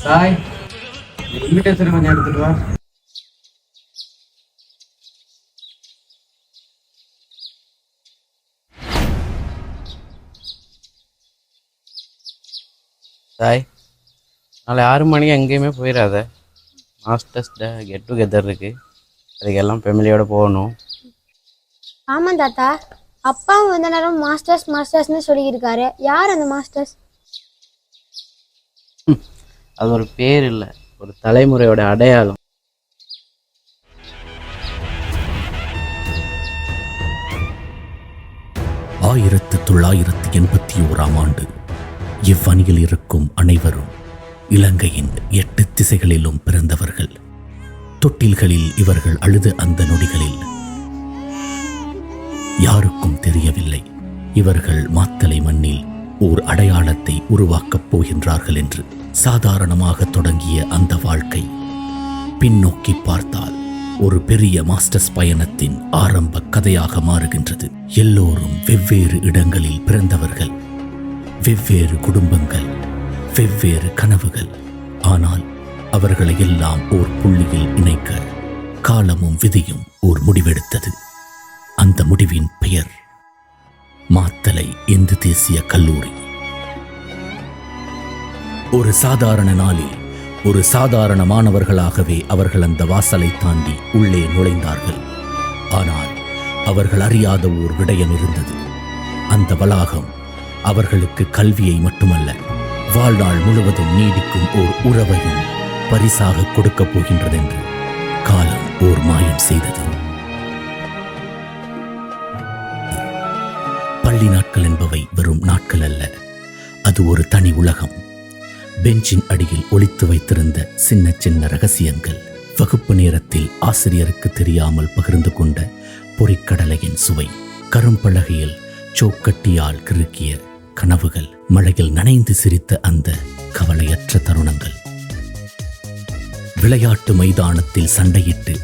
Sai, invitation கொஞ்சம் எடுத்துட்டு வா. சாய், நாளை 6 மணிக்கு எங்கேயுமே போயிடாத. மாஸ்டர்ஸ் கெட் டுகெதர் இருக்கு, அதுக்கெல்லாம் ஃபேமிலியோட போகணும். ஆமாம் தாத்தா, அப்பாவும் வந்த நேரம் மாஸ்டர்ஸ் மாஸ்டர்ஸ்னு சொல்லியிருக்காரு. யார் அந்த மாஸ்டர்ஸ்? அது ஒரு பேர் இல்லை, ஒரு தலைமுறையோட அடையாளம். ஆயிரத்து 1981 இவ்வணியில் இருக்கும் அனைவரும் இலங்கையின் 8 திசைகளிலும் பிறந்தவர்கள். தொட்டில்களில் இவர்கள் அழுத அந்த நொடிகளில் யாருக்கும் தெரியவில்லை இவர்கள் மாத்தளை மண்ணில் ஓர் அடையாளத்தை உருவாக்கப் போகின்றார்கள் என்று. சாதாரணமாக தொடங்கிய அந்த வாழ்க்கை பின்னோக்கி பார்த்தால் ஒரு பெரிய மாஸ்டர்ஸ் பயணத்தின் ஆரம்ப கதையாக மாறுகின்றது. எல்லோரும் வெவ்வேறு இடங்களில் பிறந்தவர்கள், வெவ்வேறு குடும்பங்கள், வெவ்வேறு கனவுகள். ஆனால் அவர்களை எல்லாம் ஓர் புள்ளியில் இணைக்க காலமும் விதியும் ஓர் முடிவெடுத்தது. அந்த முடிவின் பெயர் மாத்தளை இந்து தேசிய கல்லூரி. ஒரு சாதாரண நாளில் ஒரு சாதாரண மாணவர்களாகவே அவர்கள் அந்த வாசலை தாண்டி உள்ளே நுழைந்தார்கள். ஆனால் அவர்கள் அறியாத ஓர் விடயம் இருந்தது. அந்த வளாகம் அவர்களுக்கு கல்வியை மட்டுமல்ல, வாழ்நாள் முழுவதும் நீடிக்கும் ஓர் உறவையும் பரிசாக கொடுக்கப் போகின்றதென்று காலம் ஓர் மாயம் செய்தது. பள்ளி நாட்கள் என்பவை வெறும் நாட்கள் அல்ல, அது ஒரு தனி உலகம். பெஞ்சின் அடியில் ஒளித்து வைத்திருந்த சின்ன சின்ன ரகசியங்கள், வகுப்பு நேரத்தில் ஆசிரியருக்கு தெரியாமல் பகிர்ந்து கொண்ட பொறிக்கடலையின் சுவை, கரும்பலகையில் சோக்கட்டியால் கிறுக்கிய கனவுகள், மழையில் நனைந்து சிரித்த அந்த கவலையற்ற தருணங்கள், விளையாட்டு மைதானத்தில் சண்டையிட்டு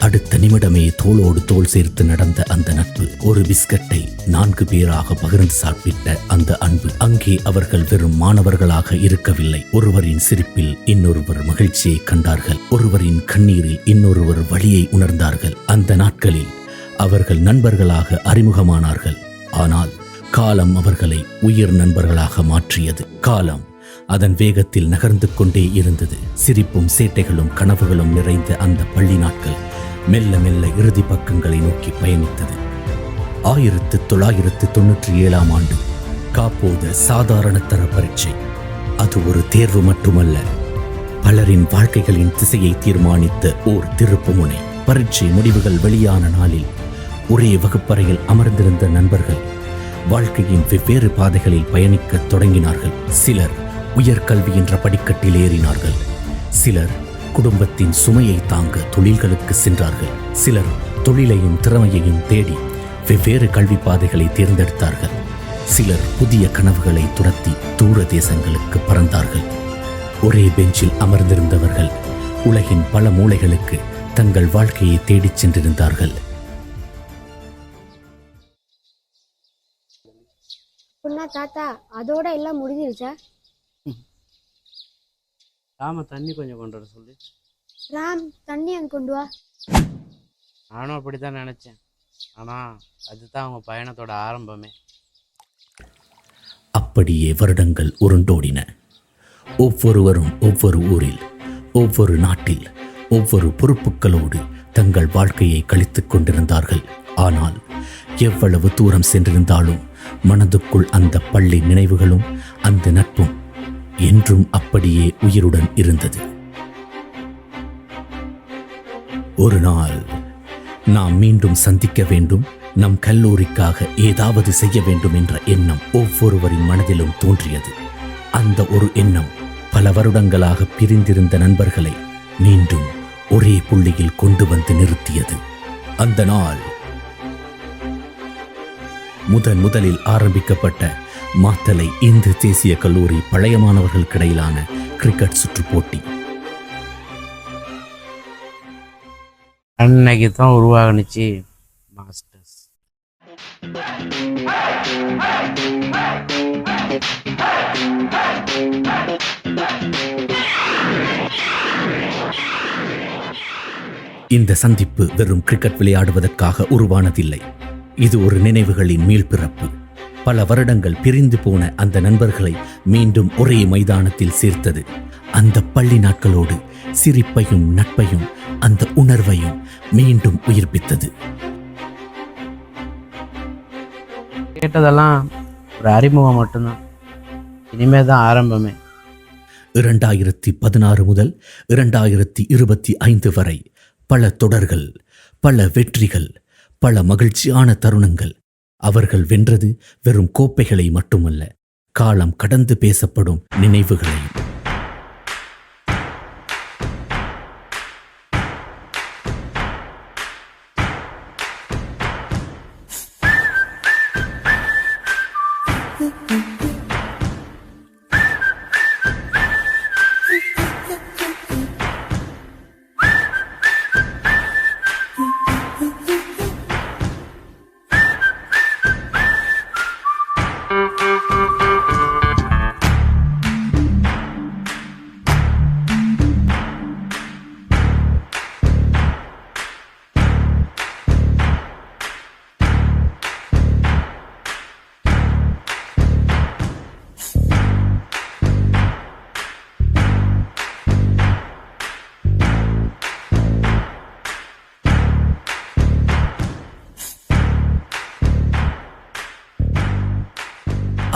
அடுத்த நிமிடமே தோளோடு தோள் சேர்த்து நடந்த அந்த நட்பு, ஒரு பிஸ்கட்டை 4 பேராக பகிர்ந்து சாப்பிட்ட அந்த அன்பு. அங்கே அவர்கள் வெறும் மாணவர்களாக இருக்கவில்லை, ஒருவரின் சிரிப்பில் இன்னொருவர் மகிழ்ச்சியை கண்டார்கள், ஒருவரின் கண்ணீரில் இன்னொருவர் வலியை உணர்ந்தார்கள். அந்த நாட்களில் அவர்கள் நண்பர்களாக அறிமுகமானார்கள். ஆனால் காலம் அவர்களை உயிர் நண்பர்களாக மாற்றியது. காலம் அதன் வேகத்தில் நகர்ந்து கொண்டே இருந்தது. சிரிப்பும் சேட்டைகளும் கனவுகளும் நிறைந்த அந்த பள்ளி நாட்கள் மெல்ல மெல்ல இறுதி பக்கங்களை நோக்கி பயணித்தது. 1997 காப்போத சாதாரண தர பரீட்சை. அது ஒரு தேர்வு மட்டுமல்ல, பலரின் வாழ்க்கைகளின் திசையை தீர்மானித்த ஓர் திருப்புமுனை. பரீட்சை முடிவுகள் வெளியான நாளில் ஒரே வகுப்பறையில் அமர்ந்திருந்த நண்பர்கள் வாழ்க்கையின் வெவ்வேறு பாதைகளில் பயணிக்க தொடங்கினார்கள். சிலர் உயர்கல்வி என்ற படிக்கட்டில் ஏறினார்கள், சிலர் குடும்பத்தின் சுமையை தாங்க தொழில்களுக்கு சென்றார்கள், சிலர் தொழிலையும் திறமையையும் தேடி வெவ்வேறு கல்வி பாதைகளை தேர்ந்தெடுத்தார்கள், சிலர் புதிய கனவுகளை துரத்தி தூர தேசங்களுக்கு பறந்தார்கள். ஒரே பெஞ்சில் அமர்ந்திருந்தவர்கள் உலகின் பல மூலைகளுக்கு தங்கள் வாழ்க்கையை தேடிச் சென்றிருந்தார்கள். தாத்தா, அதோட எல்லாம் முடிஞ்சிருச்சா? ராம தண்ணி கொஞ்சம் கொண்டு வர சொல்லு. ராம், தண்ணி அங்கே கொண்டு வா. நானும் அப்படித்தான் நினைச்சேன், ஆனா அதுதான் அவங்க பயணத்தோட ஆரம்பமே. அப்படியே வருடங்கள் உருண்டோடின. ஒவ்வொருவரும் ஒவ்வொரு ஊரில், ஒவ்வொரு நாட்டில், ஒவ்வொரு பொறுப்புகளோடு தங்கள் வாழ்க்கையை கழித்துக் கொண்டிருந்தார்கள். ஆனால் எவ்வளவு தூரம் சென்றிருந்தாலும் மனதுக்குள் அந்த பள்ளி நினைவுகளும் அந்த நட்பும் என்றும் அப்படியே உயிருடன் இருந்தது. ஒரு நாள் நாம் மீண்டும் சந்திக்க வேண்டும், நம் கல்லூரிக்காக ஏதாவது செய்ய வேண்டும் என்ற எண்ணம் ஒவ்வொருவரின் மனதிலும் தோன்றியது. அந்த ஒரு எண்ணம் பல வருடங்களாக பிரிந்திருந்த நண்பர்களை மீண்டும் ஒரே புள்ளியில் கொண்டு வந்து நிறுத்தியது. அந்த நாள் முதலில் ஆரம்பிக்கப்பட்ட மாத்தளை இந்து தேசிய கல்லூரி பழைய மாணவர்களுக்கிடையிலான கிரிக்கெட் சுற்று போட்டி. அன்னைக்கு தான் உருவாகணுச்சு மாஸ்டர்ஸ். இந்த சந்திப்பு வெறும் கிரிக்கெட் விளையாடுவதற்காக உருவானதில்லை. இது ஒரு நினைவுகளின் மீள்பிறப்பு. பல வருடங்கள் பிரிந்து போன அந்த நண்பர்களை மீண்டும் ஒரே மைதானத்தில் சேர்த்தது. அந்த பள்ளி நாட்களோடு சிரிப்பையும் நட்பையும் அந்த உணர்வையும் மீண்டும் உயிர்ப்பித்தது. கேட்டதெல்லாம் ஒரு அறிமுகம் மட்டும்தான், இனிமே தான் ஆரம்பமே. 2016 முதல் 2025 வரை பல தொடர்கள், பல வெற்றிகள், பல மகிழ்ச்சியான தருணங்கள். அவர்கள் வென்றது வெறும் கோப்பைகளை மட்டுமல்ல, காலம் கடந்து பேசப்படும் நினைவுகளையும்.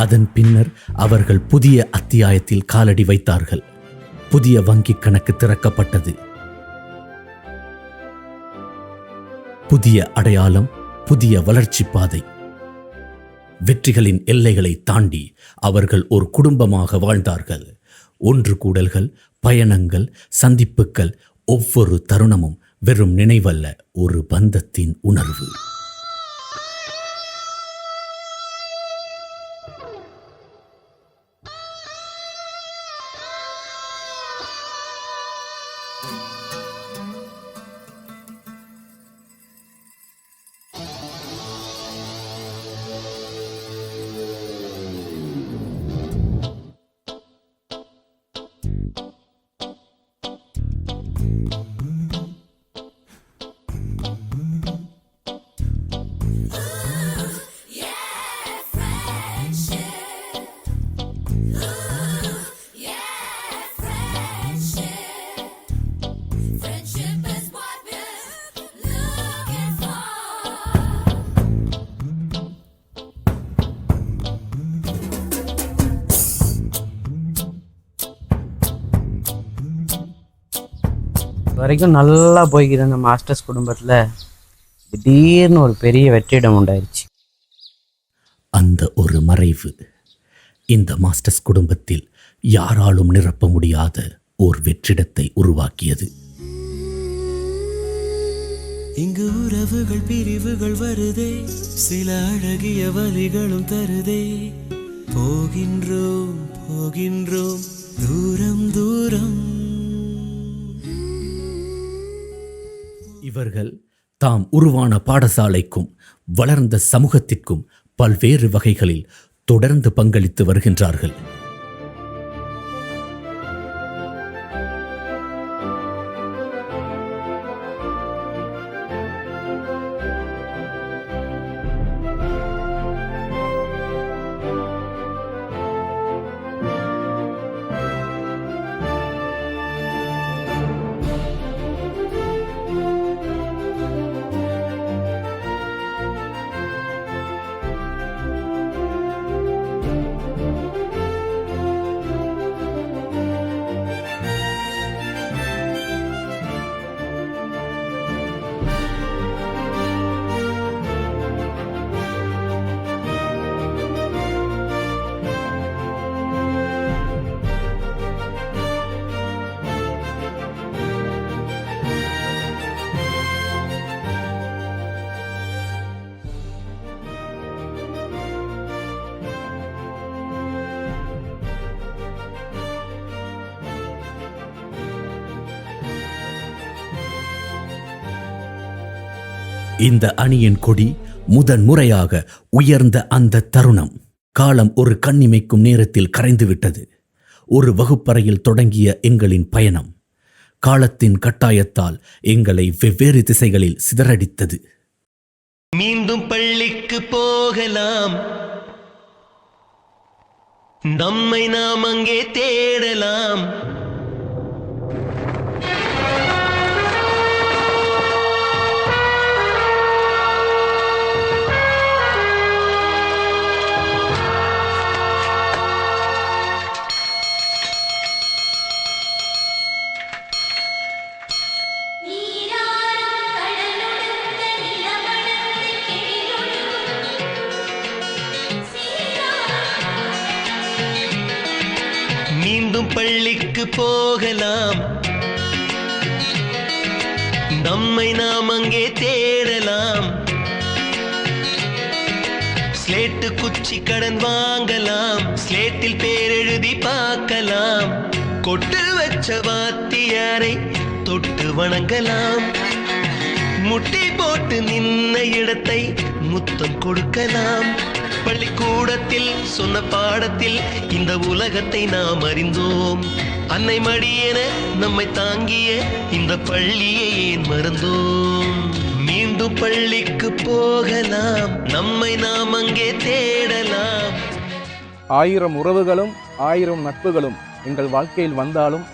அதன் பின்னர் அவர்கள் புதிய அத்தியாயத்தில் காலடி வைத்தார்கள். புதிய வங்கிக் கணக்கு திறக்கப்பட்டது. புதிய அடையாளம், புதிய வளர்ச்சி பாதை. வெற்றிகளின் எல்லைகளை தாண்டி அவர்கள் ஒரு குடும்பமாக வாழ்ந்தார்கள். ஒன்று கூடல்கள், பயணங்கள், சந்திப்புகள், ஒவ்வொரு தருணமும் வெறும் நினைவல்ல, ஒரு பந்தத்தின் உணர்வு. வரைக்கும் நல்லா போய்க்கிற அந்த மாஸ்டர்ஸ் குடும்பத்தில் திடீர்னு ஒரு பெரிய வெற்றிடம் உண்டாயிருச்சு. அந்த ஒரு மறைவு இந்த மாஸ்டர்ஸ் குடும்பத்தில் யாராலும் நிரப்ப முடியாத ஓர் வெற்றிடத்தை உருவாக்கியது. இங்கு உறவுகள் பிரிவுகள் வருதே, சில அழகிய வழிகளும் தருதே. போகின்றோம் போகின்றோம் தூரம் தூரம். இவர்கள் தாம் உருவான பாடசாலைக்கும் வளர்ந்த சமூகத்திற்கும் பல்வேறு வகைகளில் தொடர்ந்து பங்களித்து வருகின்றார்கள். இந்த அணியின் கொடி முதன்முறையாக உயர்ந்த அந்த தருணம். காலம் ஒரு கண்ணிமைக்கும் நேரத்தில் கரைந்துவிட்டது. ஒரு வகுப்பறையில் தொடங்கிய எங்களின் பயணம் காலத்தின் கட்டாயத்தால் எங்களை வெவ்வேறு திசைகளில் சிதறடித்தது. மீண்டும் பள்ளிக்கு போகலாம், நம்மை நாம் அங்கே தேடலாம். மீண்டும் பள்ளிக்கு போகலாம், நம்மை நாம் அங்கே தேடலாம். ஸ்லேட்டு குச்சி கடன் வாங்கலாம், ஸ்லேட்டில் பேர் எழுதி பார்க்கலாம். கொட்டு வச்ச வாத்தியாரை தொட்டு வணங்கலாம், முட்டி போட்டு நின்ன இடத்தை முத்தம் கொடுக்கலாம். பள்ளிக்கூடத்தில் சொன்ன பாடத்தில் இந்த உலகத்தை நாம் அறிந்தோம். அன்னை மடியென நம்மை தாங்கிய இந்த பள்ளியை ஏன் மறந்தோம்? மீண்டும் பள்ளிக்கு போகலாம், நம்மை நாம் அங்கே தேடலாம். 1000 உறவுகளும் 1000 நட்புகளும் எங்கள் வாழ்க்கையில் வந்தாலும்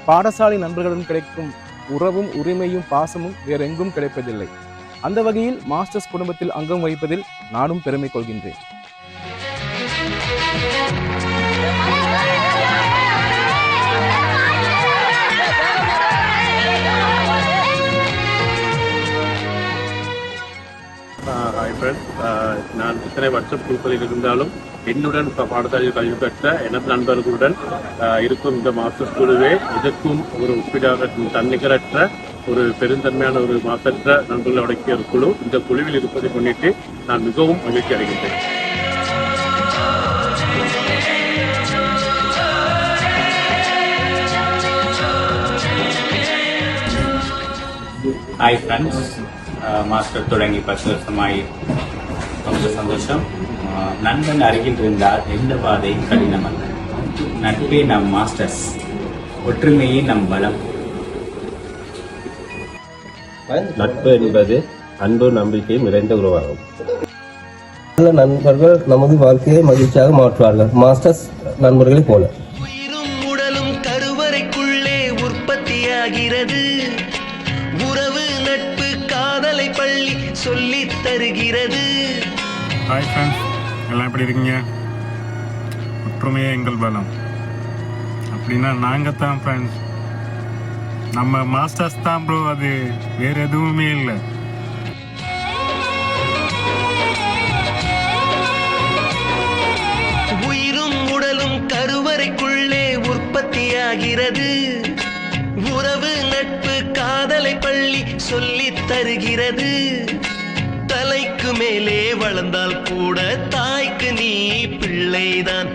பாடசாலை நண்பர்களுடன் கிடைக்கும் உறவும் உரிமையும் பாசமும் வேறெங்கும் கிடைப்பதில்லை. அந்த வகையில் மாஸ்டர்ஸ் குடும்பத்தில் அங்கம் வகிப்பதில் நானும் பெருமை கொள்கின்றேன். ஹாய் ஃப்ரெண்ட்ஸ், நான் இத்தனை வருஷம் குழுக்களில் இருந்தாலும் என்னுடன் பாடசாலையில் கல்வி பெற்ற எனது நண்பர்களுடன் இருக்கும் இந்த மாஸ்டர்ஸ் குழுவே இதற்கும் ஒரு ஒப்பிடாத தன்னிகரற்ற ஒரு பெருந்தன்மையான ஒரு மாசற்ற நண்பர்களை அடக்கிய ஒரு குழு. இந்த குழுவில் இருப்பதை முன்னிட்டு நான் மிகவும் மகிழ்ச்சி அடைகின்றேன். ஹாய் ஃப்ரெண்ட்ஸ், மாஸ்டர் தொடங்கி 10 வருஷமாய் ரொம்ப சந்தோஷம். நண்பன் அருகில் இருந்தால் எந்த பாதை கடினமல்ல. நட்பே நம் மாஸ்டர்ஸ், ஒற்றுமையே நம் பலம். நட்பு என்பது அன்பு நம்பிக்கை நிறைந்த உறவாகும். நல்ல நண்பர்கள் நமது வாழ்க்கையை மகிழ்ச்சியாக மாற்றுவார்கள், மாஸ்டர்ஸ் நண்பர்களை போல. உயிரும் உடலும் கருவறைக்குள்ளே உற்பத்தியாகிறது. உறவு நட்பு காதலை பள்ளி சொல்லித் தருகிறது. ஹாய் ஃப்ரெண்ட்ஸ், எல்லாம் எப்படி இருக்கீங்க? ஒற்றுமையே எங்கள் பலம் அப்படின்னா நாங்கள் தான் ஃப்ரெண்ட்ஸ். நம்ம மாஸ்டர்ஸ் தான் ப்ரோ, அது வேற எதுவுமே இல்லை. உயிரும் உடலும் கருவறைக்குள்ளே உற்பத்தியாகிறது. உறவு நட்பு காதலை பள்ளி சொல்லித் தருகிறது. தலைக்கு மேலே வளர்ந்தால் கூட தாய்க்கு நீ பிள்ளைதான்.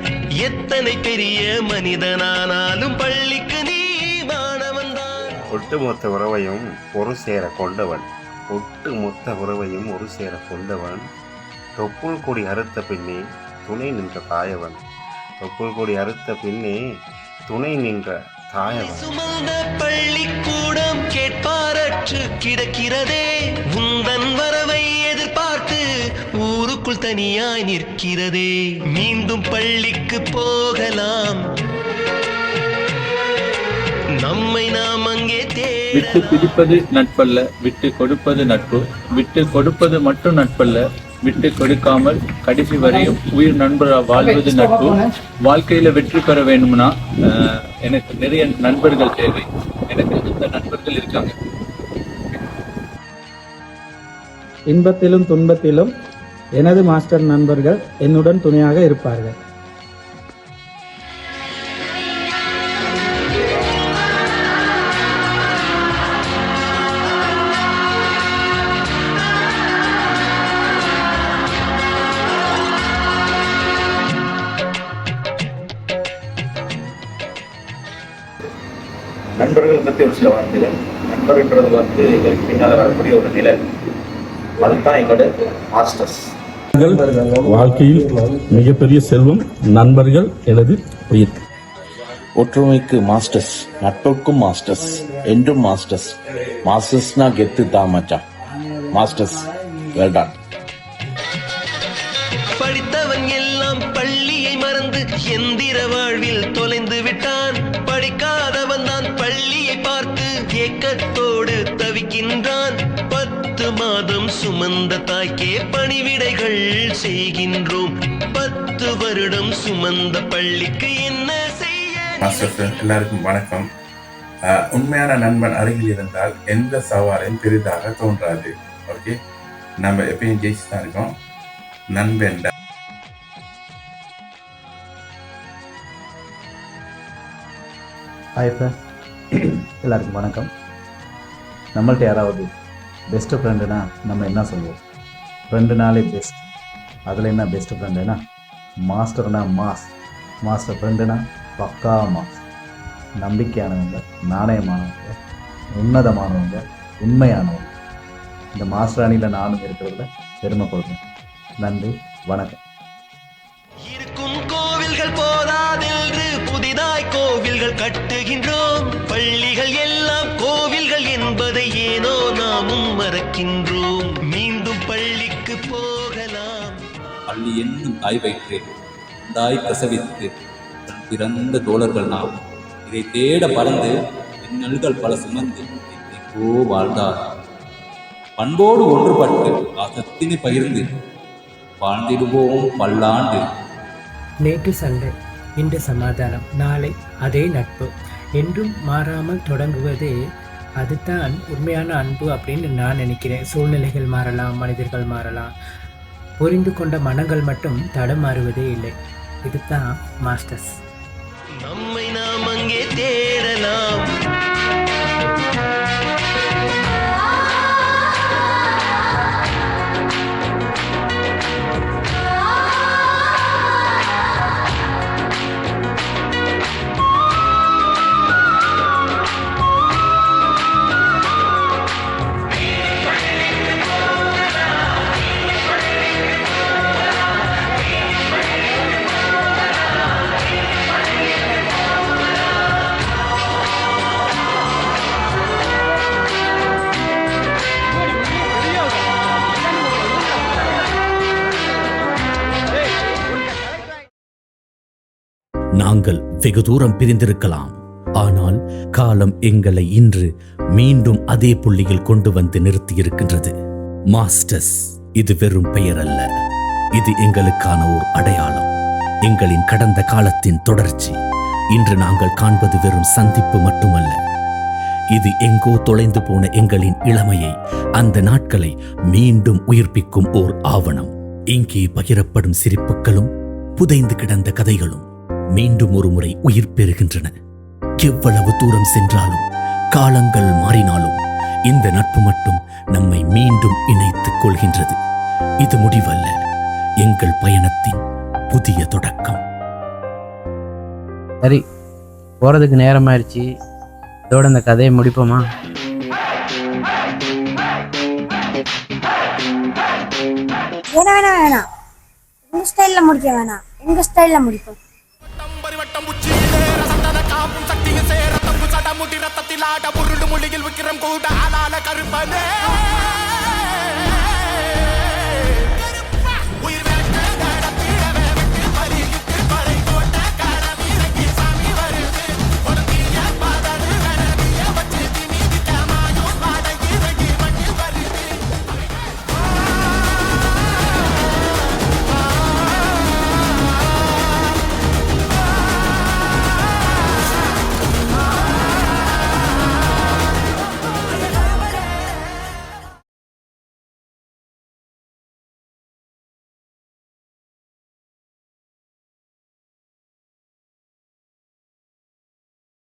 எத்தனை பெரிய மனிதனானாலும் பள்ளிக்கு நீ மாணவன்தான். ஒட்டுமொத்த உறவையும் ஒரு சேர கொண்டவன், ஒட்டுமொத்த உறவையும் ஒரு சேர கொண்டவன். தொப்புள் கொடி அறுத்த பின்னே துணை நின்ற தாயவன், தொப்புள் கொடி அறுத்த பின்னே துணை நின்ற தாயவன். சுமந்த பள்ளிக்கூடம் கேட்பாரற்று கிடக்கிறதே. உந்தன் வரவை எதிர்பார்த்து ஊருக்குள் தனியாய் நிற்கிறதே. மீண்டும் பள்ளிக்கு போகலாம், நம்மை நாம் அங்கே விட்டு பிடிப்பது நட்பல்ல, விட்டு கொடுப்பது நட்பு. விட்டு கொடுப்பது மட்டும் நட்பல்ல, விட்டு கொடுக்காமல் கடைசி வரையும் உயிர் நண்பராக வாழ்வது நட்பு. வாழ்க்கையில வெற்றி பெற வேணும்னா எனக்கு நிறைய நண்பர்கள் தேவை. எனக்கு இந்த நண்பர்கள் இருக்காங்க. இன்பத்திலும் துன்பத்திலும் எனது மாஸ்டர் நண்பர்கள் என்னுடன் துணையாக இருப்பார்கள். நண்பர்கள் பற்றி ஒரு சில வார்த்தைகள். நண்பர்ன்றது எங்களுக்கு பின்னால் வரக்கூடிய ஒரு நிலை, அதுதான் எங்களோட மாஸ்டர்ஸ். வாழ்க்கையில் மிகப்பெரிய செல்வம் நண்பர்கள் எனது உயிர். ஒற்றுமைக்கு மாஸ்டர்ஸ், நட்புக்கும் மாஸ்டர்ஸ், என்றும் மாஸ்டர்ஸ். மாஸ்டர்ஸ்னா கெத்து தான் மச்சான். Masters well done. படித்தவன் எல்லாம் பள்ளியை மறந்து எந்திர வாழ்வில் தொலைந்து விட்டான். படிக்காதவன் தான் பள்ளியை பார்த்து ஏக்கத்தோடு தவிக்கின்றான். 10 மாதம் சுமந்த தாய்க்கே பணிவிடைகள் செய்கின்றோம். 10 வருடம் சுமந்த பள்ளிக்கு என்ன செய்ய? எல்லாருக்கும் வணக்கம். உண்மையான நண்பன் அருகில் இருந்தால் எந்த சவாலையும் பெரிதாக தோன்றாது. ஓகே, நம்ம எப்பயும் ஜெயிச்சு தான் இருக்கோம். நண்பன் ஹாய் ஃப்ரெண்ட்ஸ், எல்லாருக்கும் வணக்கம். நம்மள்ட்ட யாராவது பெஸ்ட்டு ஃப்ரெண்டுனா நம்ம என்ன சொல்லுவோம்? ஃப்ரெண்டுனாலே பெஸ்ட். அதில் என்ன பெஸ்ட்டு ஃப்ரெண்டுனா மாஸ்டர்னா மாஸ். மாஸ்டர் ஃப்ரெண்டுனா பக்கா மாஸ். நம்பிக்கையானவங்க, நாணயமானவங்க, உன்னதமானவங்க, உண்மையானவங்க. இந்த மாஸ்டர் அணியில் நானும் இருக்கிறதுல பெருமைப்படுறேன். நன்றி, வணக்கம். இருக்கும் கோவில்கள் போதாதென்று புதிதாய் கோவில்கள் கட்டுகின்றோம். பள்ளிகள் எல்லாம் கோவில்கள் என்பதை ஏனோ நாமும் மறக்கின்றோம். மீண்டும் பள்ளிக்கு போகலாம். பள்ளி என்னும் தாய் வயிற்று தாய் பிரசவித்து பிறந்த தோழர்கள் நாம் இதை தேட பறந்து இன்னல்கள் பல சுமந்து வாழ்ந்தார். பண்போடு ஒன்றுபட்டு ஆசத்தினை பகிர்ந்து வாழ்ந்திடுவோம் பல்லாண்டு. நேற்று சண்டை, இன்று சமாதானம், நாளை அதே நட்பு, என்றும் மாறாமல் தொடங்குவதே அதுதான் உண்மையான அன்பு அப்படின்னு நான் நினைக்கிறேன். சூழ்நிலைகள் மாறலாம், மனிதர்கள் மாறலாம், புரிந்து கொண்ட மனங்கள் மட்டும் தடமாறுவதே இல்லை. இதுதான் மாஸ்டர்ஸ். நம்மை நாம் அங்கே தேடலாம். நாங்கள் வெகு தூரம் பிரிந்திருக்கலாம், ஆனால் காலம் எங்களை இன்று மீண்டும் அதே புள்ளியில் கொண்டு வந்து நிறுத்தியிருக்கின்றது. மாஸ்டர்ஸ் இது வெறும் பெயர் அல்ல, இது எங்களுக்கான ஓர் அடையாளம், எங்களின் கடந்த காலத்தின் தொடர்ச்சி. இன்று நாங்கள் காண்பது வெறும் சந்திப்பு மட்டுமல்ல, இது எங்கோ தொலைந்து போன எங்களின் இளமையை, அந்த நாட்களை மீண்டும் உயிர்ப்பிக்கும் ஓர் ஆவணம். இங்கே பகிரப்படும் சிரிப்புகளும் புதைந்து கிடந்த கதைகளும் மீண்டும் ஒரு முறை உயிர் பெறுகின்றன. எவ்வளவு தூரம் சென்றாலும், காலங்கள் மாறினாலும், இந்த நட்பு மட்டும் நம்மை மீண்டும் இணைத்துக் கொள்கின்றது. இது முடிவல்ல, எங்கள் பயணத்தின் புதிய தொடக்கம். சரி, போகிறதுக்கு நேரமாயிருச்சு. இதோட இந்த கதையை முடிப்போமா? வேணாம், உங்க ஸ்டைல்ல முடிக்க வேணாம், எங்க ஸ்டைல்ல முடிப்போம். சக்தியில் சேர தப்பு சட முடி ரத்தத்தில் ஆட உருடு மொழியில் விக்கிரம் கூட ஆளால கருப்பனே.